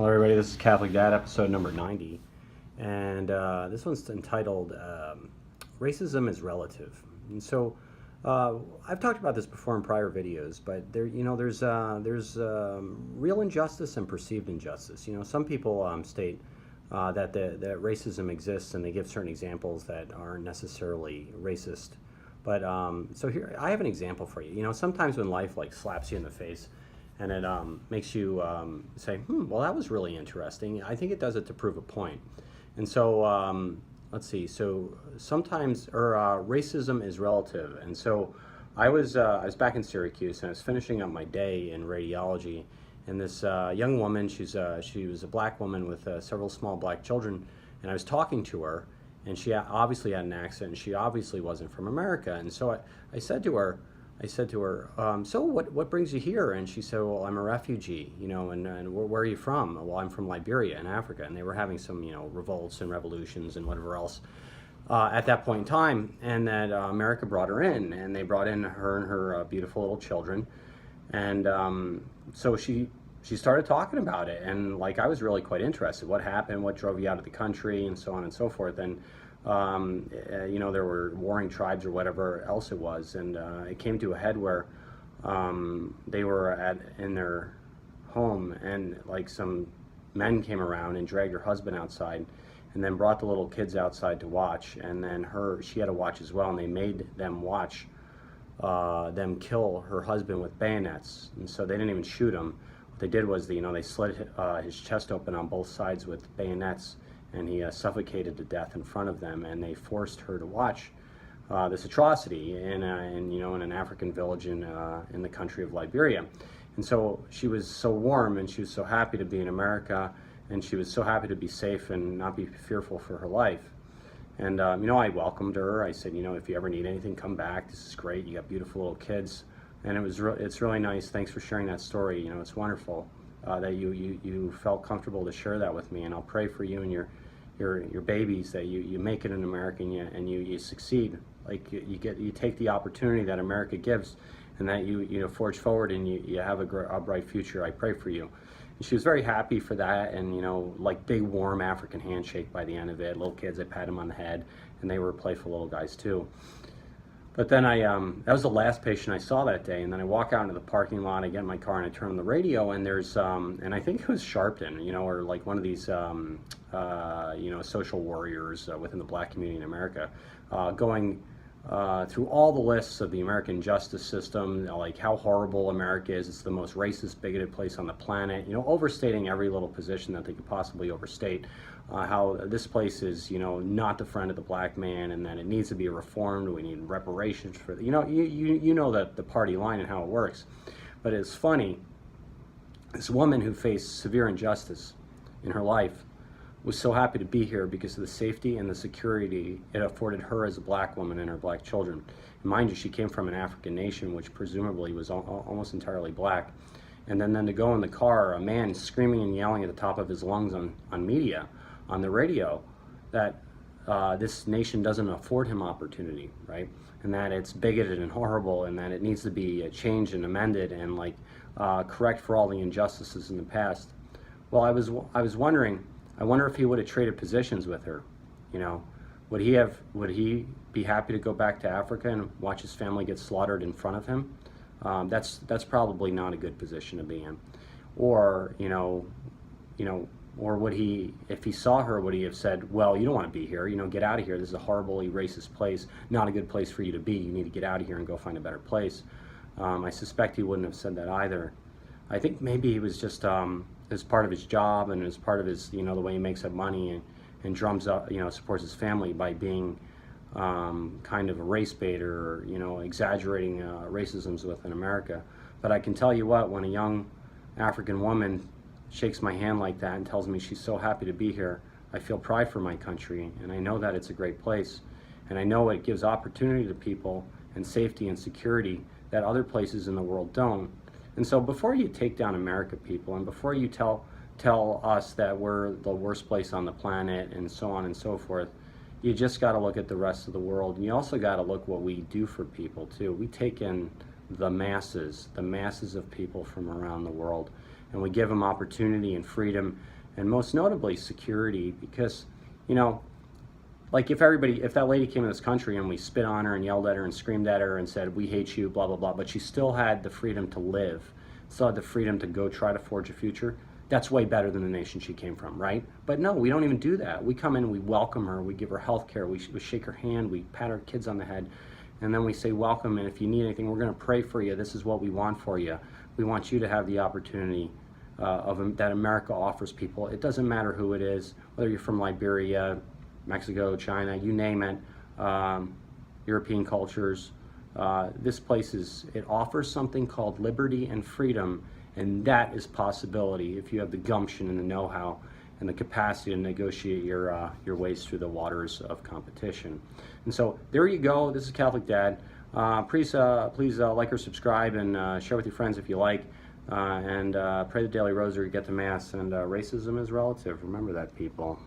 Hello everybody, this is Catholic Dad, episode number 90, and this one's entitled Racism is Relative. And so I've talked about this before in prior videos, but there's real injustice and perceived injustice. Some people state that racism exists, and they give certain examples that aren't necessarily racist. But so here, I have an example for you. Sometimes when life slaps you in the face, and it makes you say, well, that was really interesting. I think it does it to prove a point. And so, let's see. So sometimes, racism is relative. And so I was back in Syracuse, and I was finishing up my day in radiology. And this young woman, she was a black woman with several small black children. And I was talking to her, and she obviously had an accent, and she obviously wasn't from America. And so I said to her, so what brings you here? And she said, well, I'm a refugee, and where are you from? Well, I'm from Liberia in Africa. And they were having some, revolts and revolutions and whatever else at that point in time. And that America brought her in, and they brought in her and her beautiful little children. And so she started talking about it. And I was really quite interested. What happened? What drove you out of the country? And so on and so forth. And there were warring tribes or whatever else it was, and it came to a head where they were in their home, and some men came around and dragged her husband outside, and then brought the little kids outside to watch, and then she had to watch as well, and they made them watch them kill her husband with bayonets. And so they didn't even shoot him. What they did was they slit his chest open on both sides with bayonets, and he suffocated to death in front of them, and they forced her to watch this atrocity in an African village in the country of Liberia. And so she was so warm, and she was so happy to be in America, and she was so happy to be safe and not be fearful for her life. And I welcomed her. I said, if you ever need anything, come back. This is great. You got beautiful little kids, and it's really nice. Thanks for sharing that story. It's wonderful that you felt comfortable to share that with me, and I'll pray for you and your babies, that you make it in America, and you succeed. You take the opportunity that America gives, and that you forge forward, and you have a bright future. I pray for you. And she was very happy for that, and big warm African handshake by the end of it. Little kids, I pat them on the head, and they were playful little guys too. But then that was the last patient I saw that day, and then I walk out into the parking lot, I get in my car, and I turn on the radio, and there's, and I think it was Sharpton, or one of these, social warriors within the black community in America, going through all the lists of the American justice system, how horrible America is. It's the most racist, bigoted place on the planet, overstating every little position that they could possibly overstate. How this place is, not the friend of the black man, and that it needs to be reformed. We need reparations for the, you know that the party line and how it works. But it's funny, this woman who faced severe injustice in her life was so happy to be here because of the safety and the security it afforded her as a black woman and her black children. And mind you, she came from an African nation which presumably was almost entirely black. And then to go in the car, a man screaming and yelling at the top of his lungs on media, on the radio, that this nation doesn't afford him opportunity, right? And that it's bigoted and horrible, and that it needs to be changed and amended and correct for all the injustices in the past. Well, I was wondering, I wonder if he would have traded positions with her. Would he be happy to go back to Africa and watch his family get slaughtered in front of him? That's probably not a good position to be in. Or or would he, if he saw her, would he have said, well, you don't want to be here, get out of here. This is a horribly racist place, not a good place for you to be. You need to get out of here and go find a better place. I suspect he wouldn't have said that either. I think maybe he was just, as part of his job and as part of his, the way he makes up money and drums up, supports his family by being kind of a race baiter, or, exaggerating racisms within America. But I can tell you what, when a young African woman shakes my hand like that and tells me she's so happy to be here, I feel pride for my country, and I know that it's a great place, and I know it gives opportunity to people and safety and security that other places in the world don't. And so before you take down America, people, and before you tell us that we're the worst place on the planet and so on and so forth, you just got to look at the rest of the world. And you also got to look what we do for people too. We take in the masses of people from around the world. and we give them opportunity and freedom, and most notably security. Because, you know, like if that lady came in this country and we spit on her and yelled at her and screamed at her and said, we hate you, blah, blah, blah, but she still had the freedom to live, still had the freedom to go try to forge a future, that's way better than the nation she came from, right? But no, we don't even do that. We come in, we welcome her, we give her health care, we shake her hand, we pat our kids on the head, and then we say, welcome, and if you need anything, we're gonna pray for you. This is what we want for you. We want you to have the opportunity that America offers people. It doesn't matter who it is, whether you're from Liberia, Mexico, China, you name it, European cultures. This place it offers something called liberty and freedom, and that is possibility if you have the gumption and the know-how and the capacity to negotiate your ways through the waters of competition. And so there you go. This is Catholic Dad. Please like or subscribe and share with your friends if you like. And pray the Daily Rosary, get to Mass, and racism is relative. Remember that, people.